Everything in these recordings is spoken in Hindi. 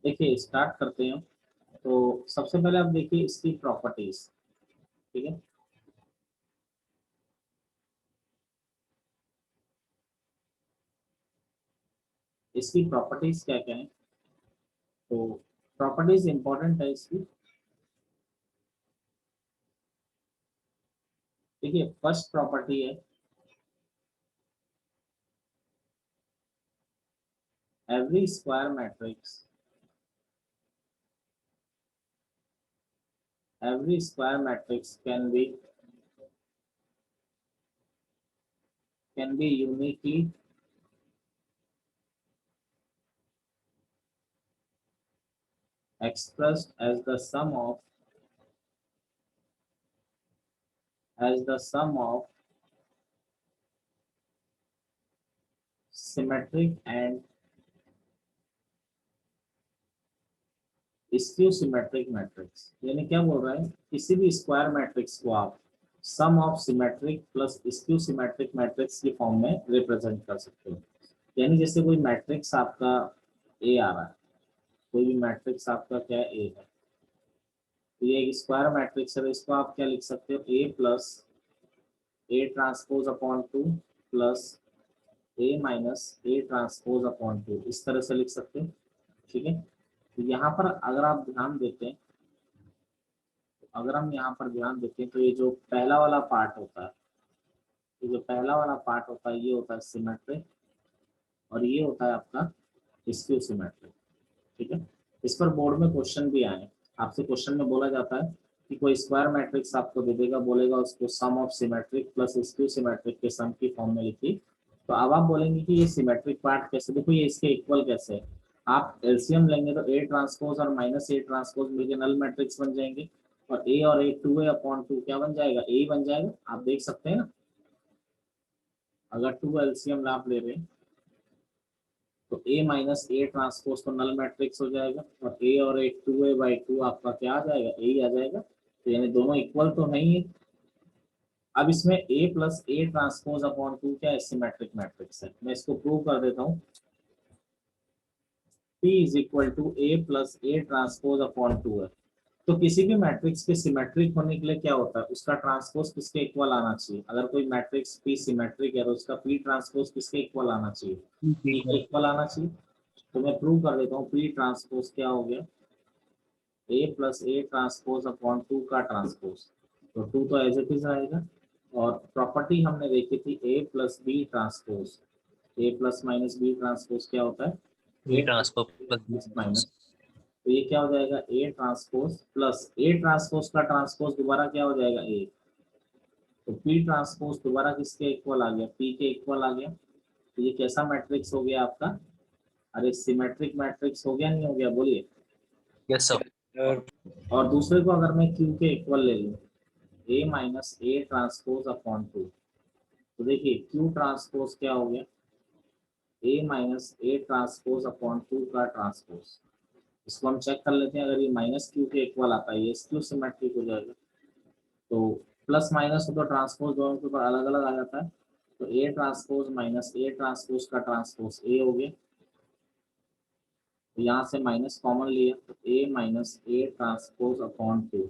देखिए स्टार्ट करते हैं। तो सबसे पहले आप देखिए इसकी प्रॉपर्टीज। ठीक है, इसकी प्रॉपर्टीज क्या क्या है। तो प्रॉपर्टीज इंपॉर्टेंट है इसकी। देखिए फर्स्ट प्रॉपर्टी है every square matrix, every square matrix can be uniquely expressed as the sum of symmetric and skew symmetric matrix. यानी क्या बोल रहा है, किसी भी स्क्वायर मैट्रिक्स को आप sum of symmetric plus skew symmetric matrix की फॉर्म में रिप्रेजेंट कर सकते हो। यानी जैसे कोई मैट्रिक्स आपका ए आ रहा है, कोई भी मैट्रिक्स आपका क्या ए है, तो ये एक स्क्वायर मैट्रिक्स है, इसको आप क्या लिख सकते हो, A plus A transpose upon two plus A minus A transpose upon two, इस तरह से लिख सकते हैं। ठीक है, तो यहाँ पर अगर आप ध्यान देते हैं, अगर हम यहाँ पर ध्यान देते हैं तो ये जो पहला वाला पार्ट होता है, ये जो पहला वाला पार्ट होता है ये होता है सिमेट्रिक, और ये होता है आपका स्क्यू सिमेट्रिक। ठीक है, इस पर बोर्ड में क्वेश्चन भी आए, आपसे क्वेश्चन में बोला जाता है कि कोई स्क्वायर मैट्रिक्स आपको दे देगा, बोलेगा उसको sum of symmetric plus skew symmetric के सम की फॉर्म में लिखिए। तो अब आप बोलेंगे कि ये सिमेट्रिक पार्ट कैसे, देखो ये इसके इक्वल कैसे है। आप एलसीएम लेंगे तो ए ट्रांसपोज और माइनस ए ट्रांसपोज मिलकर नल मैट्रिक्स बन जाएंगे, और ए टू ए अपॉन टू क्या बन जाएगा, ए बन जाएगा। आप देख सकते हैं ना, अगर टू एलसीएम आप ले रहे हैं तो ए माइनस ए ट्रांसपोज तो नल मैट्रिक्स हो जाएगा, और ए टू ए बाई टू आपका क्या आ जाएगा, ए ही आ जाएगा। तो यानी दोनों इक्वल तो नहीं है। अब इसमें A plus A transpose upon two क्या है, सिमेट्रिक मैट्रिक्स है। मैं इसको प्रूव कर देता हूँ। P is equal to A plus A transpose upon two है। तो किसी भी मैट्रिक्स के सिमेट्रिक होने के लिए क्या होता है, उसका ट्रांसपोज किसके इक्वल आना चाहिए। अगर कोई मैट्रिक्स P सिमेट्रिक है तो उसका P ट्रांसपोज किसके इक्वल आना चाहिए, P के इक्वल आना चाहिए। तो मैं प्रूव कर देता हूँ, P ट्रांसपोज क्या हो गया, A plus A transpose upon two का ट्रांसपोज, तो टू तो एज इट इज रहेगा। और प्रॉपर्टी हमने देखी थी A plus B transpose, A plus minus B transpose क्या होता है, B A transpose plus plus minus. तो ये क्या हो जाएगा, A transpose plus A transpose का ट्रांसपोज दोबारा क्या हो जाएगा, ए। तो पी ट्रांसपोज दोबारा किसके इक्वल आ गया, पी के इक्वल आ गया। तो ये कैसा मैट्रिक्स हो गया आपका, अरे सिमेट्रिक मैट्रिक्स हो गया नहीं हो गया, बोलिए। Yes sir. और दूसरे को अगर मैं क्यू के इक्वल ले लूँ, A minus A transpose upon two, तो देखिए क्यू ट्रांसपोज क्या हो गया, A minus A transpose upon two का ट्रांसपोज। इसको हम चेक कर लेते हैं, अगर ये माइनस क्यू के इक्वल आता है ये क्यू सिमेट्रिक हो जाएगा। तो प्लस माइनस हो तो ट्रांसपोज दोनों के ऊपर अलग अलग आ जाता है। तो A transpose minus A transpose का ट्रांसपोज ए हो गया। तो यहाँ से माइनस कॉमन लिया तो A minus A transpose upon two.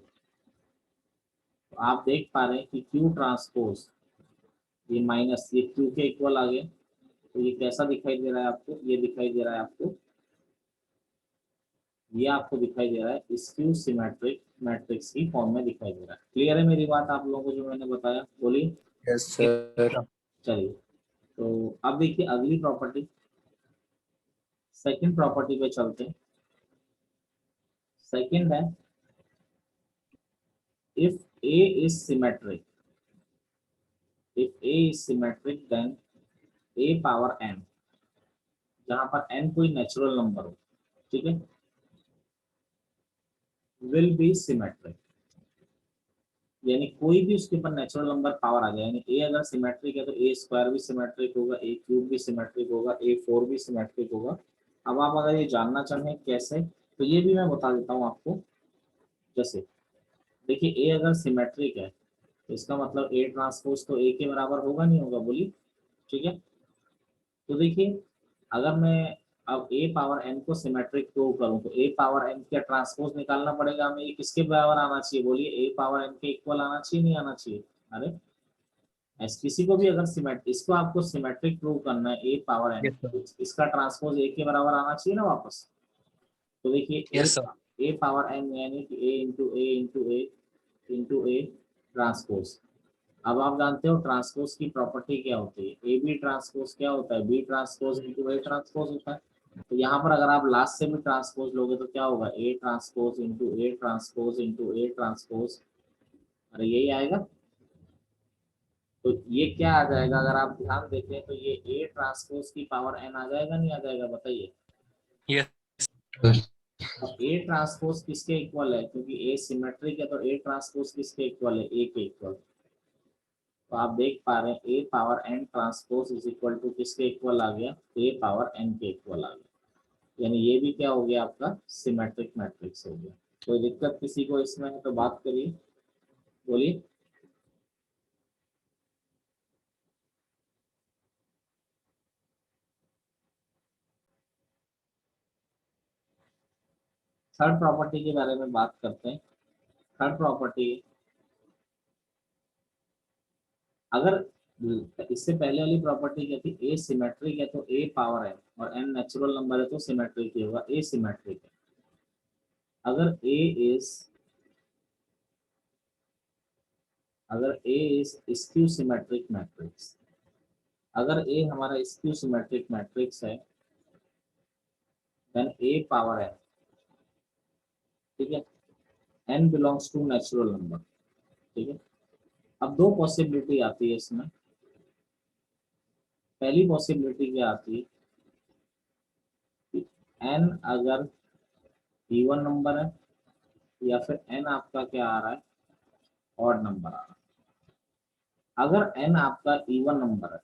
तो आप देख पा रहे हैं कि क्यू ट्रांसपोज ये माइनस ये क्यू के इक्वल आ गया। तो ये कैसा दिखाई दे रहा है आपको, ये दिखाई दे रहा है आपको, ये आपको दिखाई दे रहा है स्क्यू सिमेट्रिक मैट्रिक्स की फॉर्म में दिखाई दे रहा है। क्लियर है मेरी बात आप लोगों को जो मैंने बताया, बोलिए। Yes sir. चलिए, तो अब देखिए अगली प्रॉपर्टी, सेकंड प्रॉपर्टी पे चलते हैं। सेकंड है if A is symmetric, if A is symmetric then A power n, जहां पर n कोई नेचुरल नंबर हो, ठीक है, विल बी सिमेट्रिक। यानी कोई भी उसके ऊपर नेचुरल नंबर पावर आ जाए, यानी ए अगर सिमेट्रिक है तो ए स्क्वायर भी सिमेट्रिक होगा, ए क्यूब भी सिमेट्रिक होगा, ए फोर भी सिमेट्रिक होगा। अब आप अगर ये जानना चाहें कैसे, तो ये भी मैं बता देता हूँ आपको। जैसे देखिए ए अगर सिमेट्रिक है तो इसका मतलब ए ट्रांसपोज तो ए के बराबर होगा नहीं होगा, बोलिए। ठीक है, तो देखिए अगर मैं अब a पावर n को सिमेट्रिक प्रूव करूं तो a पावर n का ट्रांसपोज निकालना पड़ेगा हमें। ये किसके बराबर आना चाहिए बोलिए, a पावर n के इक्वल आना चाहिए, नहीं आना चाहिए? अरे किसी को भी अगर सिमेट्रिक, इसको आपको सिमेट्रिक प्रूव करना है a power n, Yes, sir. इसका ट्रांसपोज a के बराबर आना चाहिए ना वापस। तो देखिए Yes, sir. a power n यानी कि a इंटू a ट्रांसपोज। अब आप जानते हो ट्रांसपोज की प्रॉपर्टी क्या होती है, ए बी ट्रांसपोज क्या होता है, B transpose into A transpose होता है। तो यहाँ पर अगर आप लास्ट से भी ट्रांसपोज लोगे तो क्या होगा, A transpose into A transpose into A transpose, अरे यही आएगा। तो ये क्या आ जाएगा, अगर आप ध्यान देते हैं तो ये ए ट्रांसपोज की पावर एन आ जाएगा, नहीं आ जाएगा बताइए। Yes, sir. अब ए ट्रांसपोज किसके इक्वल है, क्योंकि ए सिमेट्रिक है तो ए ट्रांसपोज किसके इक्वल है, ए के इक्वल। तो आप देख पा रहे हैं A power N transpose is equal to किसके इक्वल आ गया, ए पावर एन के इक्वल आ गया। यानी ये भी क्या हो गया आपका, सिमेट्रिक मैट्रिक्स हो गया। कोई दिक्कत किसी को इसमें है तो बात करिए, बोलिए। थर्ड प्रॉपर्टी के बारे में बात करते हैं। थर्ड प्रॉपर्टी, अगर इससे पहले वाली प्रॉपर्टी क्या थी, ए सिमेट्रिक है तो ए पावर है और एन नेचुरल नंबर है तो सिमेट्रिक ही होगा, ए सिमेट्रिक है। अगर ए इज अगर A is skew symmetric matrix, अगर ए हमारा स्क्यू सिमेट्रिक मैट्रिक्स है देन ए पावर है, ठीक है, n belongs to natural number, ठीक है। अब दो पॉसिबिलिटी आती है इसमें। पहली पॉसिबिलिटी क्या आती है कि n अगर इवन नंबर है या फिर n आपका क्या आ रहा है, ऑड नंबर आ रहा है। अगर n आपका इवन नंबर है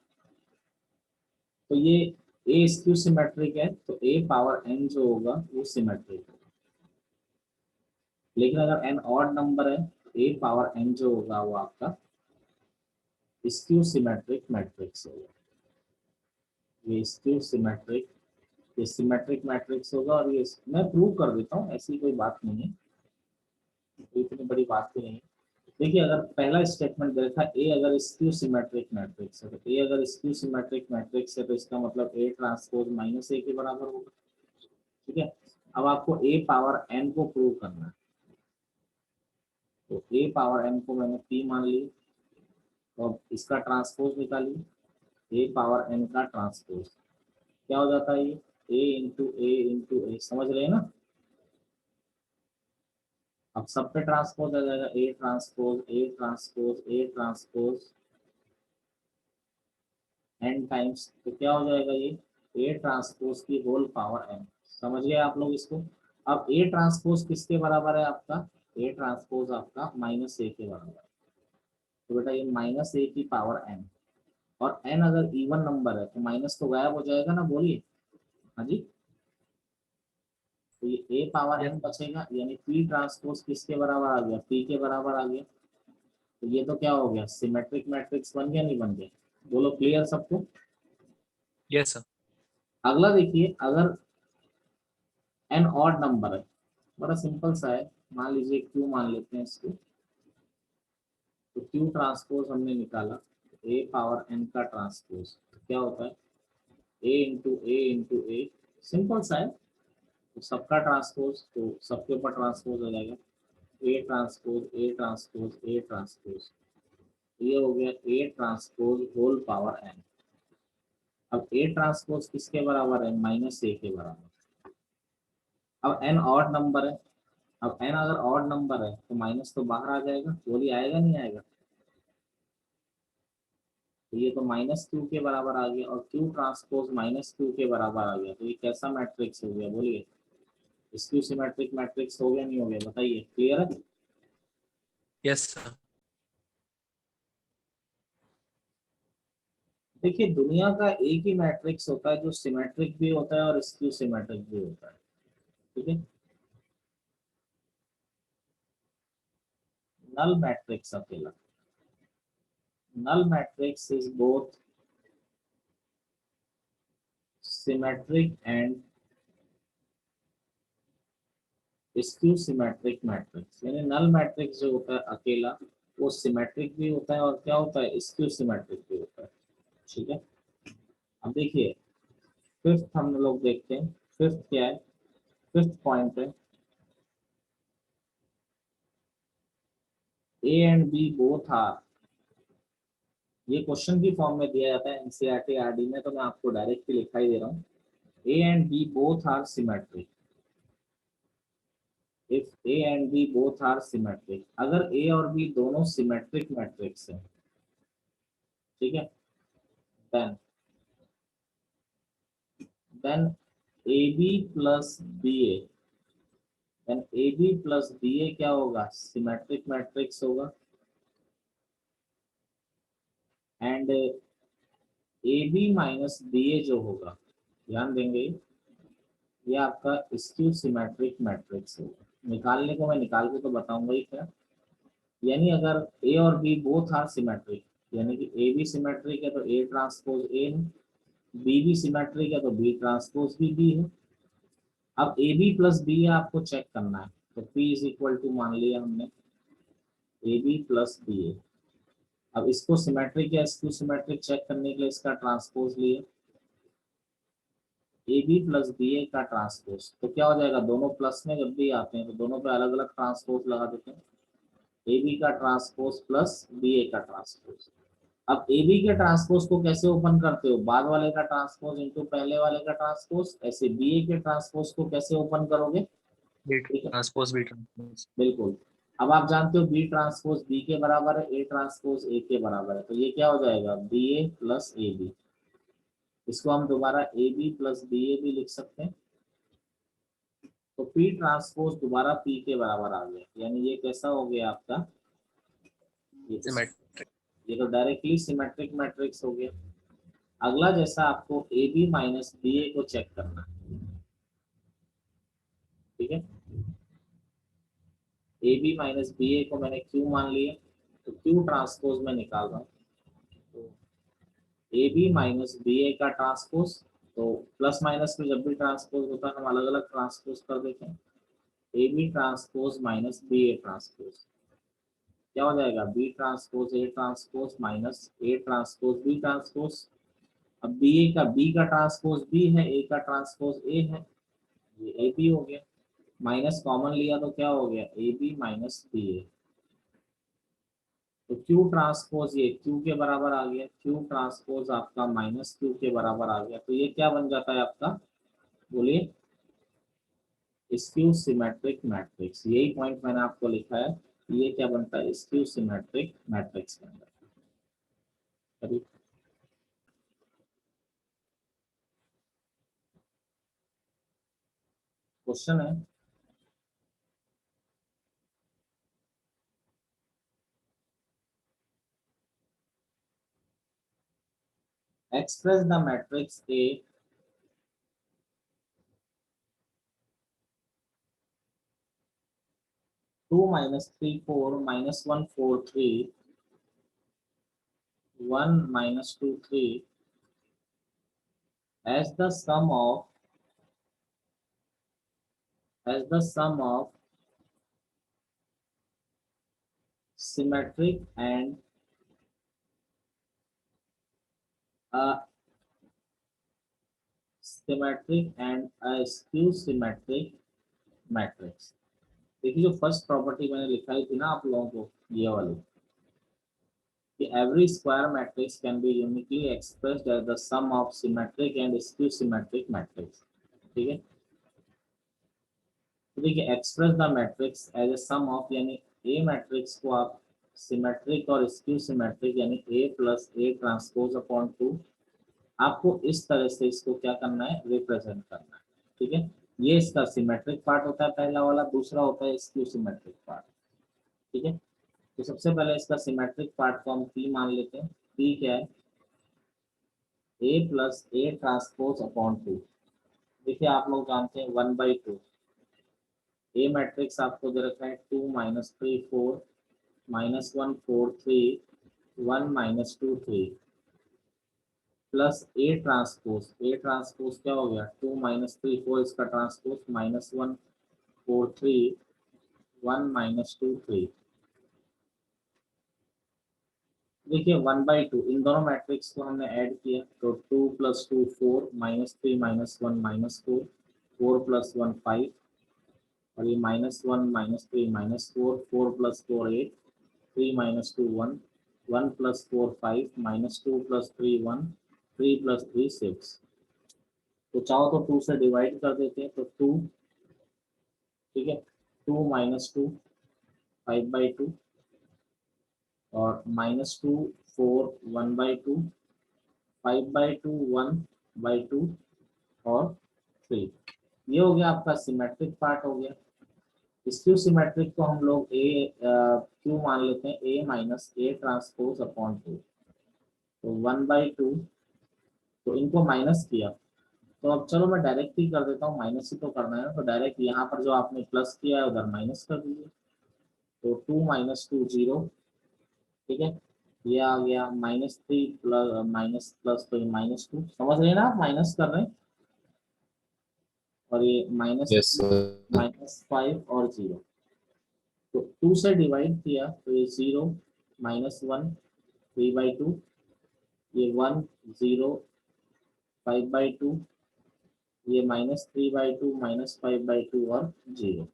तो ये a स्क्यू सिमेट्रिक है तो a पावर n जो होगा वो सिमेट्रिक होगा। लेकिन अगर n ऑड नंबर है तो a पावर n जो होगा वो आपका स्क्यू सिमेट्रिक मैट्रिक्स होगा। ये स्क्यू सिमेट्रिक, ये सिमेट्रिक मैट्रिक्स होगा। और ये मैं प्रूव कर देता हूँ, ऐसी कोई बात नहीं है, इतनी बड़ी बात भी नहीं है। देखिए अगर पहला स्टेटमेंट देखा, ए अगर स्क्यू सिमेट्रिक मैट्रिक्स है तो ए अगर स्क्यू सिमेट्रिक मैट्रिक्स है तो इसका मतलब ए ट्रांसपोज माइनस ए के बराबर होगा, ठीक है। अब आपको ए पावर एन को प्रूव करना है, तो ए पावर एन को मैंने पी मान ली और इसका ट्रांसपोज निकालिए, ए पावर एन का ट्रांसपोज क्या हो जाता है, ये ए इंटू ए समझ रहे हैं ना। अब सब पे ट्रांसपोज आ जाएगा, A transpose A transpose A transpose N times, तो क्या हो जाएगा ये ए ट्रांसपोज की होल पावर एन। समझ गए आप लोग इसको। अब ए ट्रांसपोज किसके बराबर है आपका, ए ट्रांसपोज आपका माइनस ए के बराबर है। तो बेटा ये माइनस ए की पावर एन, और एन अगर इवन नंबर है तो माइनस तो गायब हो जाएगा ना, बोलिए। हाँ जी, तो ये ए पावर Yes, एन बचेगा, यानी पी ट्रांसपोज किसके बराबर आ गया, पी के बराबर आ गया। तो ये तो क्या हो गया, सिमेट्रिक मैट्रिक्स बन गया, नहीं बन गया, बोलो क्लियर सबको। yes, sir. अगला देखिए, अगर एन ऑड नंबर है, बड़ा सिंपल सा है, मान लीजिए क्यू मान लेते हैं इसको। तो क्यू ट्रांसपोज हमने निकाला, ए पावर एन का ट्रांसपोज तो क्या होता है, ए इंटू ए, सिंपल सा है। तो सबका ट्रांसपोज तो सबके ऊपर ट्रांसपोज हो जाएगा, A transpose A transpose A transpose, ये हो गया A transpose whole power N. अब ए ट्रांसपोज किसके बराबर है, माइनस ए के बराबर। अब एन ऑड नंबर है, अब एन अगर ऑड नंबर है तो माइनस तो बाहर आ जाएगा, बोलिए आएगा नहीं आएगा। तो ये तो माइनस क्यू के बराबर आ गया, और क्यू ट्रांसपोज माइनस क्यू के बराबर आ गया, तो ये कैसा मैट्रिक्स हो गया बोलिए, स्क्यू सिमेट्रिक मैट्रिक्स हो गया नहीं हो गया, बताइए क्लियर है। Yes, sir. देखिए दुनिया का एक ही मैट्रिक्स होता है जो सिमेट्रिक भी होता है और स्क्यू सिमेट्रिक भी होता है, ठीक है। नल मैट्रिक्स अकेला, null matrix is both symmetric and skew symmetric matrix, यानी नल मैट्रिक्स जो होता है अकेला वो सिमेट्रिक भी होता है और क्या होता है, स्क्यू सिमेट्रिक भी होता है। ठीक है, अब देखिए फिफ्थ हम लोग देखते हैं। फिफ्थ क्या है, फिफ्थ पॉइंट है A and B both are, ये क्वेश्चन की फॉर्म में दिया जाता है एनसीईआरटी आरडी में, तो मैं आपको डायरेक्टली लिखा ही दे रहा हूँ। A and B both are symmetric, if A and B both are symmetric, अगर ए और बी दोनों सिमेट्रिक मैट्रिक्स हैं, ठीक है, then then A B plus B A, then A B plus B A क्या होगा, सिमेट्रिक मैट्रिक्स होगा। And A B minus B A जो होगा, ध्यान देंगे, ये आपका स्क्यू सिमेट्रिक मैट्रिक्स होगा। निकालने को मैं निकाल के तो बताऊंगा ही क्या, यानी अगर ए और बी बोथ आर सिमेट्रिक, यानी कि ए बी सिमेट्रिक है तो ए ट्रांसपोज ए है, बी भी सिमेट्रिक है तो बी ट्रांसपोज बी है। अब ए बी प्लस बी आपको चेक करना है, तो पी इज इक्वल टू मान लिया हमने ए बी प्लस बी ए। अब इसको सिमेट्रिक या स्क्यू सिमेट्रिक चेक करने के लिए इसका ट्रांसपोज लिए ए बी प्लस बी ए का ट्रांसपोज, तो क्या हो जाएगा, दोनों प्लस में जब भी आते हैं तो दोनों पे अलग अलग ट्रांसपोज लगा देते हैं, ए बी का ट्रांसपोज प्लस बी ए का ट्रांसपोज। अब ए बी के ट्रांसपोज को कैसे ओपन करते हो, बाद वाले का ट्रांसपोज इनटू पहले वाले का ट्रांसपोज, ऐसे बी ए के ट्रांसपोज को कैसे ओपन करोगे, बी ठीक है, ट्रांसपोज बी ट्रांसपोज। बिल्कुल। अब आप जानते हो बी ट्रांसपोज बी के बराबर है, ए ट्रांसपोज ए के बराबर है, तो ये क्या हो जाएगा, B A plus A B. इसको हम दोबारा A B plus B A भी लिख सकते हैं, तो पी ट्रांसपोज दोबारा पी के बराबर आ गया, यानी ये कैसा हो गया आपका, सिमेट्रिक। ये तो डायरेक्टली सिमेट्रिक मैट्रिक्स हो गया। अगला जैसा आपको ए बी माइनस बी ए को चेक करना है, ठीक है, ए बी माइनस बी ए को मैंने क्यू मान लिया, तो क्यू ट्रांसपोज में निकाल रहा हूँ, तो ए बी माइनस बी ए का ट्रांसपोज, तो प्लस माइनस में जब भी ट्रांसपोज होता है हम अलग अलग ट्रांसपोज कर देते हैं, A B transpose minus B A transpose क्या हो जाएगा, B transpose A transpose minus A transpose B transpose. अब बी का ट्रांसपोज बी है, ए का ट्रांसपोज ए है, ये ए बी हो गया, माइनस कॉमन लिया तो क्या हो गया, ए बी माइनस बी ए। तो क्यू ट्रांसपोज ये क्यू के बराबर आ गया, क्यू ट्रांसपोज आपका माइनस क्यू के बराबर आ गया, तो ये क्या बन जाता है आपका, बोलिए, स्क्यू सिमेट्रिक मैट्रिक्स। यही पॉइंट मैंने आपको लिखा है, ये क्या बनता है, स्क्यू सिमेट्रिक मैट्रिक्स बन जाता है। क्वेश्चन है, express the matrix A 2 minus 3 4 minus 1 4 3 1 minus 2 3 as the sum of symmetric and a skew symmetric matrix। देखिए जो फर्स्ट प्रॉपर्टी मैंने लिखाई थी ना आप लोगों को, ये वाली, कि every square matrix can be uniquely expressed as the sum of symmetric and skew symmetric matrix, ठीक है। तो देखिए express the matrix as a sum of, यानी ए मैट्रिक्स को आप सिमेट्रिक और स्क्यू सिमेट्रिक यानी ए प्लस ए ट्रांसपोज अपॉन 2, आपको इस तरह से इसको क्या करना है, रिप्रेजेंट करना है, ठीक है। ये इसका सिमेट्रिक पार्ट होता है पहला वाला, दूसरा होता है स्क्यू सिमेट्रिक पार्ट, ठीक है। तो सबसे पहले इसका सिमेट्रिक पार्ट को हम पी मान लेते हैं, पी क्या है, ए प्लस ए ट्रांसपोज अपॉन 2। देखिए आप लोग जानते हैं 1/2, ए मैट्रिक्स आपको दे रखा है 2 minus 3 4 minus 1 4 3 1 minus 2 3 plus A transpose क्या हो गया, 2 माइनस 3 4 इसका ट्रांसपोज माइनस 1 4 3 1 minus 2 3। देखिए 1/2 इन दोनों मैट्रिक्स को हमने ऐड किया तो 2 + 2 4 -3 -1 -4 4 + 1 5 और ये -1 -3 -4 4 + 4 8 3 -2 1 1 + 4 5 -2 + 3 1 3 + 3 6। तो चाहो तो 2 से डिवाइड कर देते हैं तो 2, ठीक है, 2 - 2 5/2 और -2 4 1/2 5/2 1/2 और 3। ये हो गया आपका सिमेट्रिक पार्ट हो गया। स्क्यू सिमेट्रिक को हम लोग क्यू मान लेते हैं A - A ट्रांसपोज अपॉन 2। तो 1/2, तो इनको माइनस किया तो अब चलो मैं डायरेक्ट ही कर देता हूँ, माइनस ही तो करना है ना, तो डायरेक्ट यहाँ पर जो आपने प्लस किया है उधर माइनस कर दीजिए। तो 2 - 2 0, ठीक है, ये आ गया -3 प्लस माइनस प्लस तो -2, समझ रहे हैं ना आप, माइनस कर रहे हैं, और ये Yes, sir. -5 और 0। तो 2 से डिवाइड किया तो ये 0 -1 3/2, ये 1 0 5/2, ये -3/2 -5/2 और 0।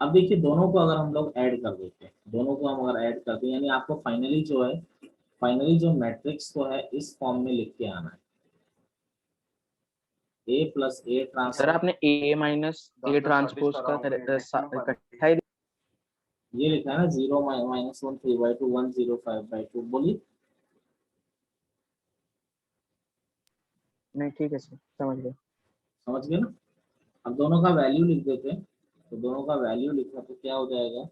अब देखिए दोनों को अगर हम लोग ऐड कर देते हैं, दोनों को हम अगर ऐड करते हैं यानी आपको फाइनली जो है, फाइनली जो मैट्रिक्स को है इस फॉर्म में लिख के आना है, A + A सर ट्रांसपोज। आपने A माइनस A ट्रांसपोज का इकट्ठा ही ये लिखा है ना 0 -1 3/2 1 0 5/2, बोलिए। नहीं, ठीक है सर, समझ गए। समझ गए ना। अब दोनों का वैल्यू लिख देते हैं, तो दोनों का वैल्यू लिखा तो क्या हो जाएगा,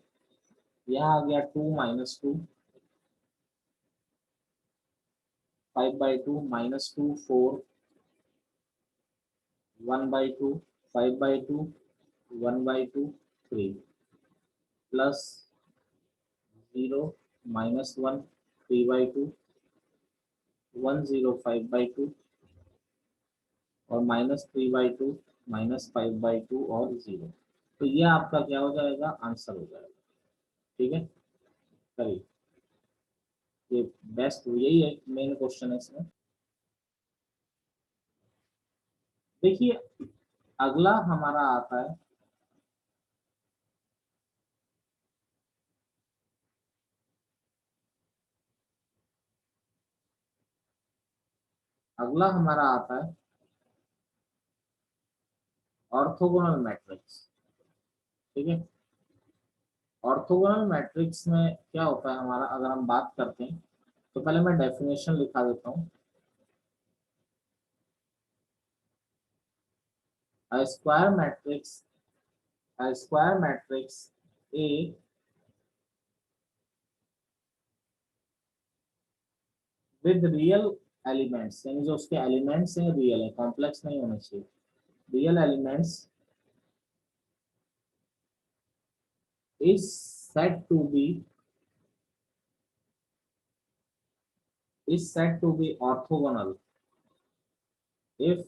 यहाँ आ गया 2 - 2 5/2 -2 4 1/2 5/2 1/2 3 प्लस 0 -1 3/2 1 0 5/2 और -3/2 -5/2 और 0। तो ये आपका क्या हो जाएगा, आंसर हो जाएगा। ठीक है, करिए, ये बेस्ट यही है, मेन क्वेश्चन है इसमें। देखिए अगला हमारा आता है ऑर्थोगोनल मैट्रिक्स। ठीक है, ऑर्थोगोनल मैट्रिक्स में क्या होता है हमारा, अगर हम बात करते हैं तो पहले मैं डेफिनेशन लिखा देता हूँ। A square matrix A with real elements, यानी जो उसके एलिमेंट्स हैं रियल है, कॉम्प्लेक्स नहीं होना चाहिए, real elements is said to be orthogonal if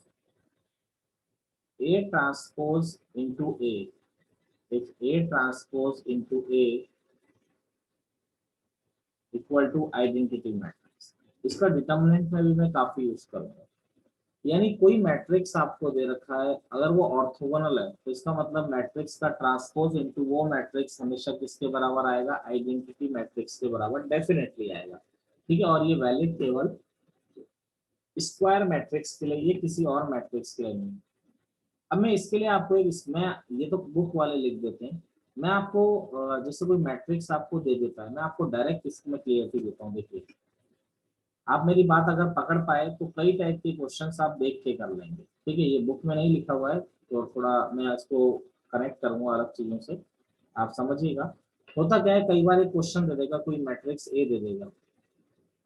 A transpose into A, if A transpose into A equal to identity matrix. इसका डिटर्मिनेंट में भी मैं काफी यूज करूंगा। यानी कोई मैट्रिक्स आपको दे रखा है, अगर वो ऑर्थोगोनल है तो इसका मतलब मैट्रिक्स का ट्रांसपोज इनटू वो मैट्रिक्स हमेशा किसके बराबर आएगा, आइडेंटिटी मैट्रिक्स के बराबर डेफिनेटली आएगा। ठीक है, और ये वैलिड केवल स्क्वायर मैट्रिक्स के लिए, ये किसी और मैट्रिक्स के लिए नहीं। अब मैं इसके लिए आपको एक इसमें, ये तो बुक वाले लिख देते हैं, मैं आपको जैसे कोई मैट्रिक्स आपको दे देता है, मैं आपको डायरेक्ट इसमें क्लियरिटी देता हूँ। देखिए आप मेरी बात अगर पकड़ पाए तो कई टाइप के क्वेश्चंस आप देख के कर लेंगे। ठीक है, ये बुक में नहीं लिखा हुआ है तो थोड़ा मैं इसको कनेक्ट करूंगा अलग चीजों से, आप समझिएगा। होता क्या है, कई बार एक क्वेश्चन दे देगा, कोई मैट्रिक्स ए दे देगा,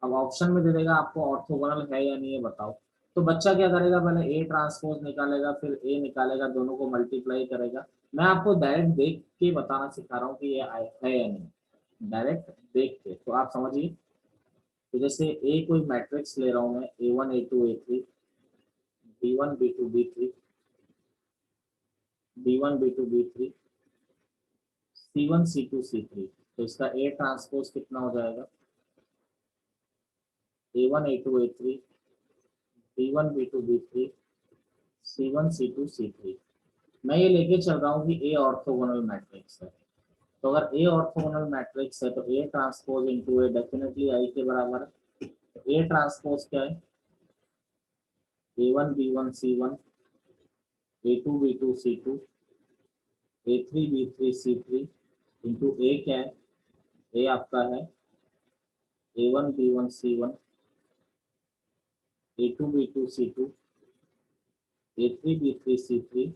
अब ऑप्शन में दे देगा आपको ऑर्थोगोनल है या नहीं है बताओ, तो बच्चा क्या करेगा, पहले ए ट्रांसपोज निकालेगा, फिर ए निकालेगा, दोनों को मल्टीप्लाई करेगा। मैं आपको डायरेक्ट देख के बताना सिखा रहा हूँ कि ये है या नहीं, डायरेक्ट देख के, तो आप समझिए। तो जैसे ए कोई मैट्रिक्स ले रहा हूँ मैं, A1 A2 A3 B1 B2 B3 B1 B1 B2 B3 C1 C2 C3, तो इसका A ट्रांसपोज कितना हो जाएगा, A1 A2 A3 B1 B2 B3 C1 C2 C3। मैं ये लेके चल रहा हूँ कि A ऑर्थोगोनल मैट्रिक्स है, तो अगर A ऑर्थोगोनल मैट्रिक्स है तो A transpose into A definitely I के बराबर है। तो A ट्रांसपोज क्या है, A1 B1 C1 A2 B2 C2 A3 B3 C3 into A क्या है, A आपका है A1 B1 C1 A2 B2 C2 A3 B3 C3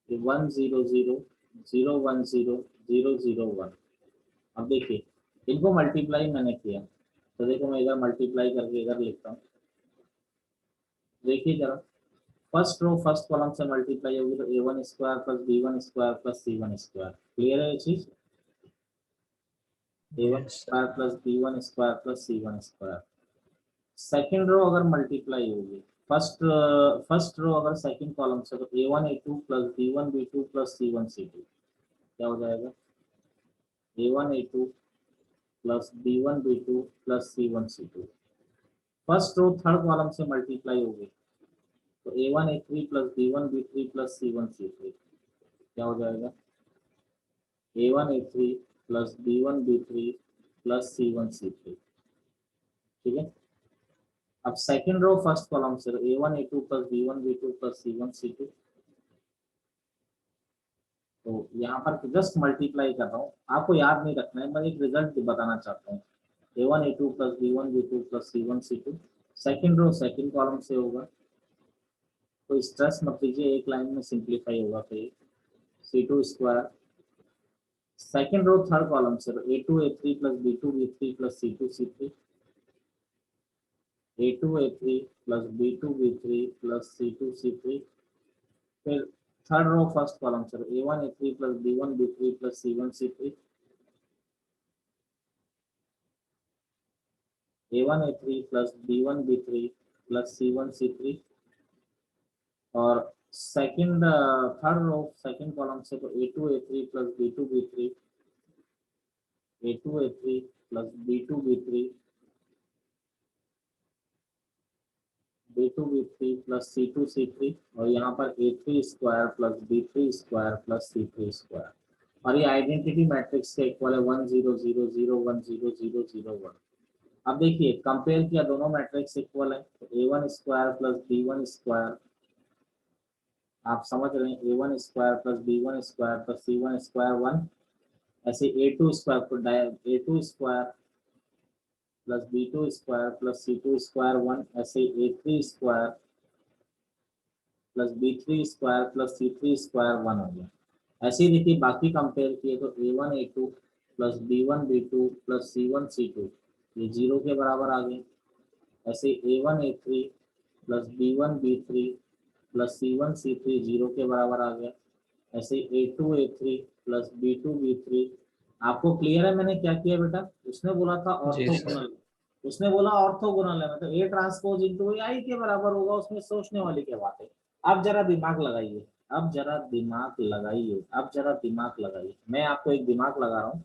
1 0 0 0 1 0 0 0 1। अब देखिए इनको मल्टीप्लाई मैंने किया, तो देखो मैं इधर मल्टीप्लाई करके इधर लिखता हूँ। देखिए जरा, फर्स्ट रो फर्स्ट कॉलम से मल्टीप्लाई होगी तो A1 square plus B1 square plus C1 square. Clear है ये चीज, A1 Yes, sir. Square plus B1 square plus C1 square. Second row अगर मल्टीप्लाई होगी, फर्स्ट रो अगर सेकंड कॉलम से, तो A1 A2 plus B1 B2 plus C1 C2 क्या हो जाएगा, A1 A2 plus B1 B2 plus C1 C2। First row third column से मल्टीप्लाई होगी तो A1 A3 plus B1 B3 plus C1 C3 क्या हो जाएगा, A1 A3 plus B1 B3 plus C1 C3। ठीक है, अब सेकंड रो फर्स्ट कॉलम से A1 A2 plus B1 B2 plus C1 C2, तो यहाँ पर जस्ट मल्टीप्लाई कर रहा हूँ, आपको याद नहीं रखना है, मैं एक रिजल्ट बताना चाहता हूँ। A1 A2 plus B1 B2 plus C1 C2 second row second column से होगा, तो स्ट्रेस मत लीजिए, एक लाइन में सिंप्लीफाई होगा, फिर C2 square. Second row third column से A2 A3 plus B2 B3 plus C2 C3 A2 A3 plus B2 B3 plus C2 C3। फिर थर्ड रो फर्स्ट कॉलम से A1 A3 plus B1 B3 plus C1 C3 A1 A3 plus B1 B3 plus C1 C3। और second third row second column से तो A2 A3 plus B2 B3 A2 A3 plus B2 B3 B2 B3 plus C2 C3 और यहाँ पर A3 square plus B3 square plus C3 square, और ये आइडेंटिटी मैट्रिक्स के इक्वल है 1 0 0 0 1 0 0 0 1। अब देखिए कंपेयर किया, दोनों मैट्रिक्स इक्वल है, तो A1 square plus B1 square, आप समझ रहे हैं, A1 square plus B1 square plus C1 square 1, ऐसे A2 स्क्वायर को A2 square plus B2 square plus C2 square 1, ऐसे A3 square plus B3 square plus C3 square 1 हो गया। ऐसे ही देखिए बाकी कंपेयर किए तो A1 A2 plus B1 B2 plus C1 C2 ये 0 के बराबर आ गए। ऐसे A1 A3 plus B1 B3 plus C1 C3 0 के बराबर आ गया। ऐसे A2 A3 plus B2 B3। आपको क्लियर है मैंने क्या किया बेटा, उसने बोला था जी सर। ऑर्थोगोनल, उसने बोला ऑर्थोगोनल है, मतलब A ट्रांसपोज इनटू आई के बराबर होगा, उसमें सोचने वाली क्या बात है। अब जरा दिमाग लगाइए, अब जरा दिमाग लगाइए, अब जरा दिमाग लगाइए, मैं आपको एक दिमाग लगा रहा हूँ।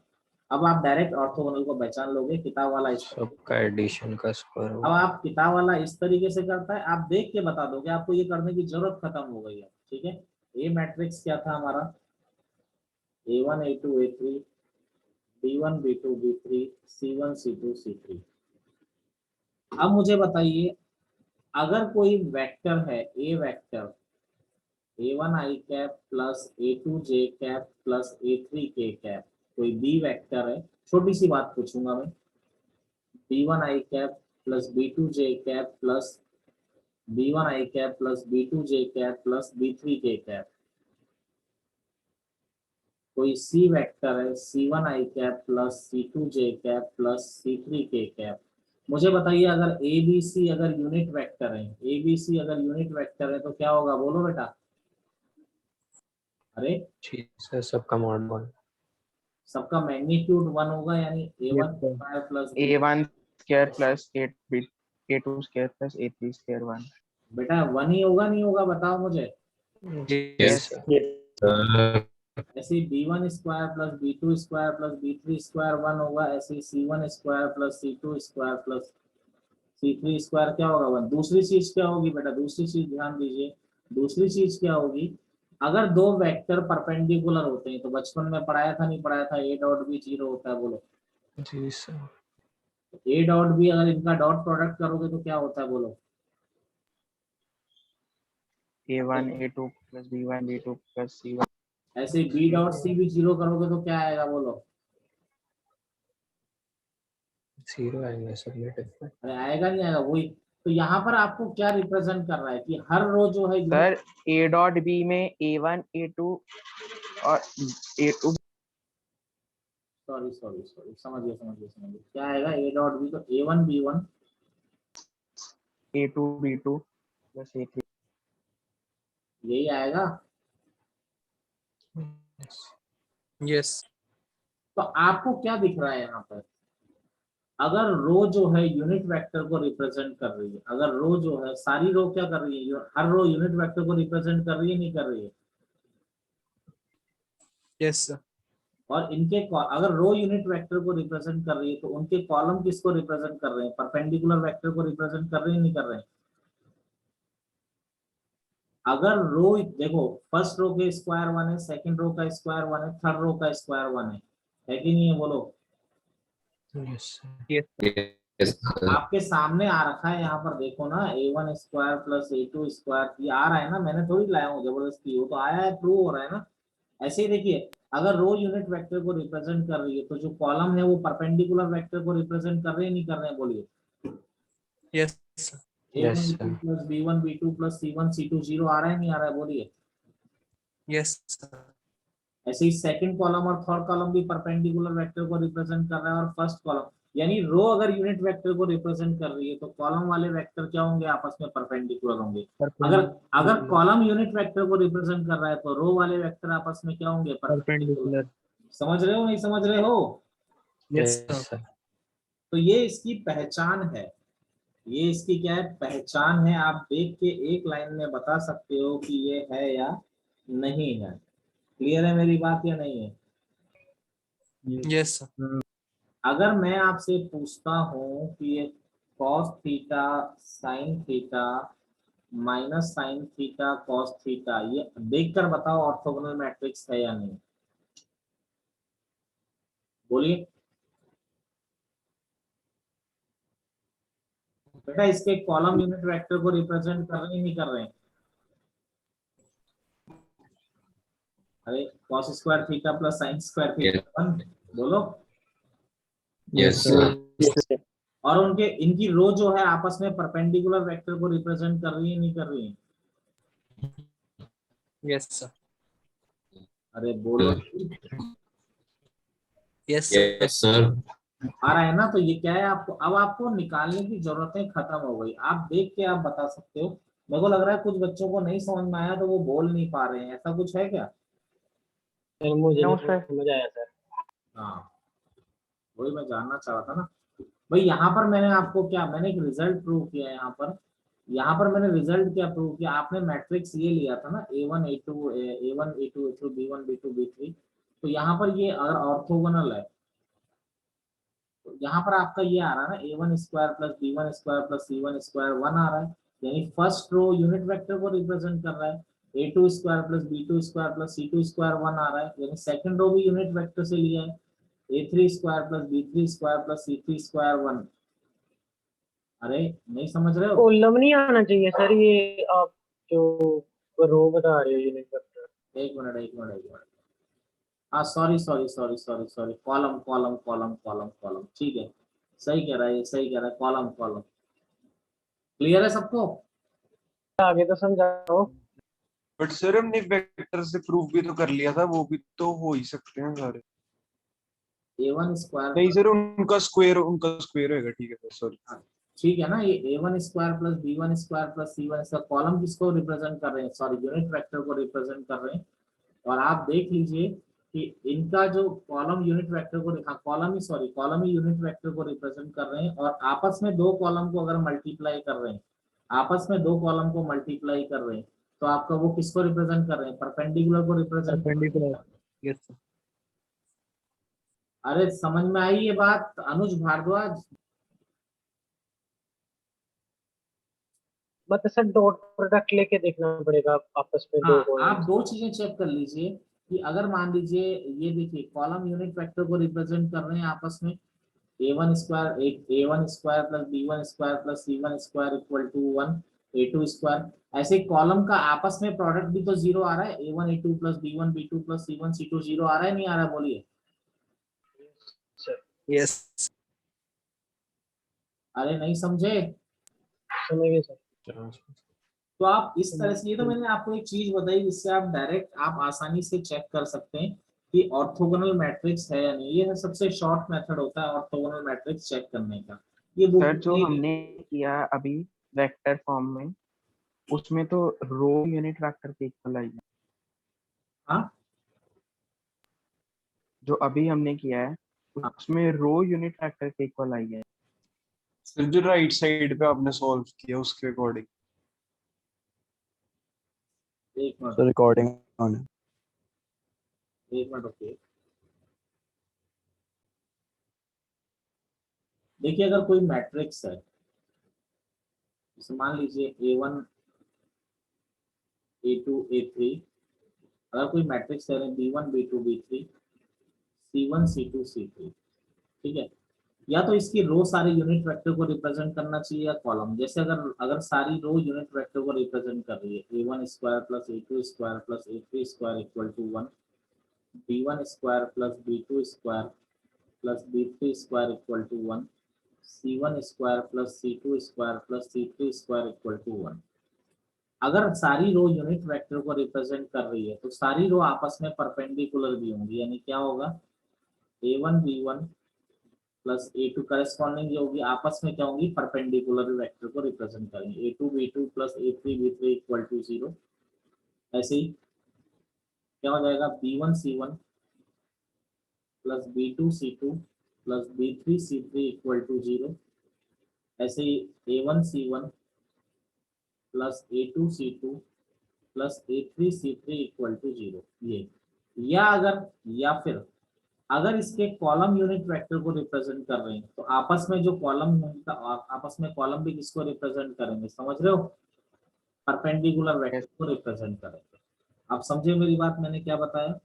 अब आप डायरेक्ट ऑर्थोगोनल को पहचान लोगे, किताब वाला इस सबका एडिशन का स्क्वायर अब होगा। आप किताब वाला इस तरीके से करता है, आप देख के बता दोगे, आपको ये करने की जरूरत खत्म हो गई है। ठीक है, ए मैट्रिक्स क्या था हमारा, A1 A2 A3 B1 B2 B3 C1 C2 C3। अब मुझे बताइए, अगर कोई वेक्टर है, A vector A1 I cap plus A2 J cap plus A3 K cap, कोई बी वेक्टर है, छोटी सी बात पूछूंगा मैं, B1 I cap plus B2 J cap plus B1 I cap plus B2 J cap plus B3 K cap, कोई सी वेक्टर है C1 I cap plus C2 J cap plus C3 K cap. मुझे बताइए, अगर ए बी सी अगर यूनिट वेक्टर है, ए बी सी अगर यूनिट वेक्टर है तो क्या होगा, बोलो बेटा। अरे जी सर, सबका मॉड 1। सबका मैग्नीट्यूड 1 होगा, यानी Yes, A1 sir. Square plus A1 square plus A2 square plus A3 square 1. बेटा 1 ही होगा, नहीं होगा बताओ मुझे। Yes, sir. ऐसे b1 square plus b2 square plus b3 square 1 होगा, ऐसे c1 square plus c2 square plus c3 square क्या होगा 1। दूसरी चीज क्या होगी बेटा, दूसरी चीज ध्यान दीजिए, दूसरी चीज क्या होगी, अगर दो वेक्टर परपेंडिकुलर होते हैं तो बचपन में पढ़ाया था नहीं पढ़ाया था, a डॉट b 0 होता है, बोलो। जी सर। a डॉट b अगर इनका डॉट प्रोडक्ट करोगे तो क्या होता है, बोलो। A1 A2 plus B1 B2 plus C1 ऐसे b डॉट c भी 0 करोगे तो क्या आएगा, बोलो। 0 आएगा सर डिफरेंट। अरे आएगा नहीं आएगा, वही तो यहाँ पर आपको क्या रिप्रेजेंट कर रहा है कि हर रो जो है सर A डॉट B में A1 A2 और A2 सॉरी सॉरी सॉरी समझिए क्या आएगा, ए डॉट बी तो a1 b1 A2 B2 plus A3 यही आएगा। यस। तो आपको क्या दिख रहा है यहाँ पर, अगर रो जो है यूनिट वेक्टर को रिप्रेजेंट कर रही है, अगर रो जो है सारी रो क्या कर रही है, हर रो यूनिट वेक्टर को रिप्रेजेंट कर रही है नहीं कर रही है। Yes sir. और इनके अगर रो यूनिट वेक्टर को रिप्रेजेंट कर रही है तो उनके कॉलम किसको रिप्रेजेंट कर रहे हैं, परपेंडिकुलर वेक्टर को रिप्रेजेंट कर रहे हैं नहीं कर रहे हैं। अगर रो देखो, फर्स्ट रो के स्क्वायर 1 है, सेकंड रो का स्क्वायर 1 है, थर्ड रो का स्क्वायर 1 है कि नहीं है, बोलो। यस आपके सामने आ रखा है यहाँ पर देखो ना, a1 square plus a2 square, ये आ रहा है ना, मैंने थोड़ी लाया हूँ जबरदस्ती, वो तो आया है, प्रूव हो रहा है ना। ऐसे ही देखिए, अगर रो यूनिट वेक्टर को रिप्रेजेंट कर रही है तो जो कॉलम है वो परपेंडिकुलर वेक्टर को रिप्रेजेंट कर रहे हैं नहीं कर रहे हैं, बोलिए। Yes a1 b2 plus b1 b2 plus c1 c2 0 आ रहा है नहीं आ रहा है, बोलिए। यस। ऐसे ही सेकंड कॉलम और थर्ड कॉलम भी परपेंडिकुलर वेक्टर को रिप्रेजेंट कर रहा है, और फर्स्ट कॉलम, यानी रो अगर यूनिट वेक्टर को रिप्रेजेंट कर रही है तो कॉलम वाले वेक्टर क्या होंगे, आपस में परपेंडिकुलर होंगे। अगर अगर कॉलम यूनिट वेक्टर को रिप्रेजेंट कर रहा है तो रो वाले वेक्टर आपस में क्या होंगे, परपेंडिकुलर। समझ रहे हो नहीं समझ रहे हो। Yes sir. तो ये इसकी पहचान है, ये इसकी क्या है, पहचान है। आप देख के एक लाइन में बता सकते हो कि ये है या नहीं है। क्लियर है मेरी बात या नहीं है। यस अगर मैं आपसे पूछता हूँ कि ये cos theta sin theta minus sin theta cos theta, ये देखकर बताओ ऑर्थोगोनल मैट्रिक्स है या नहीं, बोलिए बेटा। इसके कॉलम यूनिट वेक्टर को रिप्रेजेंट कर रहे हैं नहीं कर रहे हैं। अरे cos square theta plus sin square theta 1, बोलो। यस और उनके इनकी रो जो है आपस में परपेंडिकुलर वेक्टर को रिप्रेजेंट कर रही है नहीं कर रही है। Yes sir. अरे बोलो। Yes sir. आ रहा है ना, तो ये क्या है, आपको अब आपको निकालने की जरूरतें खत्म हो गई, आप देख के आप बता सकते हो। मेरे को लग रहा है कुछ बच्चों को नहीं समझ में आया तो वो बोल नहीं पा रहे हैं, ऐसा कुछ है क्या। मुझे समझ आया सर। हाँ, वही मैं जानना चाह रहा था ना भाई। यहाँ पर मैंने आपको क्या, मैंने एक रिजल्ट प्रूव किया है यहाँ पर मैंने रिजल्ट क्या प्रूव किया, आपने मैट्रिक्स ये लिया था ना, a1 a2 a1 a2 a3 b1 b2 b3, तो यहाँ पर ये अगर ऑर्थोगोनल है तो यहाँ पर आपका ये आ रहा है ना, a1 square plus b1 square plus c1 square 1 आ रहा है, यानी फर्स्ट रो यूनिट वेक्टर को रिप्रेजेंट कर रहा है। a2 square plus b2 square plus c2 square 1 आ रहा है, यानी सेकंड रो भी यूनिट वेक्टर से लिया है। a3 square plus b3 square plus c3 square 1। अरे नहीं समझ रहे हो। कॉलम नहीं आना चाहिए सर, ये आप जो रो बता रहे हो यूनिट वेक्टर। एक मिनट एक मिनट एक मिनट, हाँ sorry sorry sorry sorry sorry, column column column column column, ठीक है, सही कह रहा है, ये सही कह रहा है, कॉलम कॉलम। क्लियर है सबको। आगे तो समझाओ। बट सर हमने वेक्टर से प्रूफ भी तो कर लिया था, वो भी तो हो ही सकते हैं सारे। a1 स्क्वायर नहीं सर, उनका स्क्वायर होएगा, ठीक है सर, सॉरी। ठीक है ना, ये a1 square plus b1 square plus c1, इसका कॉलम किसको रिप्रेजेंट कर रहे हैं, सॉरी यूनिट वेक्टर को रिप्रेजेंट कर रहे हैं। और आप देख लीजिए कि इनका जो कॉलम यूनिट वेक्टर को, कॉलम ही यूनिट वेक्टर को रिप्रेजेंट कर रहे हैं, और आपस में दो कॉलम को अगर मल्टीप्लाई कर रहे हैं, आपस में दो कॉलम को मल्टीप्लाई कर रहे हैं, तो आपका वो किसको रिप्रेजेंट कर रहे हैं, परपेंडिकुलर को रिप्रेजेंट। perpendicular. Yes, sir. अरे समझ में आई ये बात अनुज भारद्वाज? मतलब सर डॉट प्रोडक्ट लेके देखना पड़ेगा आपस में दो हाँ, को। आप दो चीजें चेक कर लीजिए कि अगर मान लीजिए ये देखिए कॉलम यूनिट वेक्टर को रिप्रेजेंट कर रहे हैं आपस में a1 square a1 square plus b1 square plus c1 square equal to 1 a2 square. ऐसे कॉलम का आपस में प्रोडक्ट भी तो जीरो आ रहा है, a1 a2 plus b1 b2 plus c1 c2 zero आ रहा है नहीं आ रहा है, बोलिए। Yes. अरे नहीं समझे? समझ गए सर। तो आप इस तरह से, ये तो मैंने आपको एक चीज बताई जिससे आप डायरेक्ट आप आसानी से चेक कर सकते हैं कि ऑर्थोगोनल मैट्रिक्स है या नहीं। ये सबसे शॉर्ट मेथड होता है ऑर्थोगोनल मैट्रिक्स चेक करने का। ये बुक सर जो हमने किया अभी वेक्टर फॉर्म में, उसमें तो रो यूनिट वेक्टर के इक्वल आई है। हाँ जो अभी हमने किया है उसमें रो यूनिट वेक्टर के इक्वल आई है। सर जो राइट साइड पे आपने सॉल्व किया उसके अकॉर्डिंग। एक मिनट, So recording on. एक मिनट ओके। देखिए अगर कोई मैट्रिक्स है, जैसे मान लीजिए a1 a2 a3, अगर कोई मैट्रिक्स है b1 b2 b3 c1 c2 c3, ठीक है, या तो इसकी रो सारे यूनिट वेक्टर को रिप्रेजेंट करना चाहिए या कॉलम। जैसे अगर अगर सारी रो यूनिट वेक्टर को रिप्रेजेंट कर रही है a1 square plus a2 square plus a3 square equal to 1, b1 square plus b2 square plus b3 square equal to 1, c1 square plus c2 square plus c3 square equal to 1। अगर सारी रो यूनिट वेक्टर को रिप्रेजेंट कर रही है तो सारी रो आपस में परपेंडिकुलर भी होंगी, यानी क्या होगा a1 b1 plus a2 corresponding जो होगी आपस में क्या होंगी, परपेंडिकुलर वेक्टर को रिप्रेजेंट करेंगे। a2 b2 plus a3 b3 equal to 0। ऐसे ही क्या हो जाएगा b1 c1 plus b2 c2 plus b3 c3 equal to 0। ऐसे ही a1 c1 plus a2 c2 plus a3 c3 equal to 0। ये या फिर अगर इसके कॉलम यूनिट वेक्टर को रिप्रेजेंट कर रहे हैं तो आपस में जो कॉलम आपस में कॉलम भी किसको रिप्रेजेंट करेंगे, समझ रहे हो, परपेंडिकुलर वेक्टर को रिप्रेजेंट करेंगे। आप समझे मेरी बात, मैंने क्या बताया?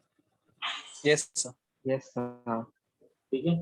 Yes, sir. Yes sir. ठीक है।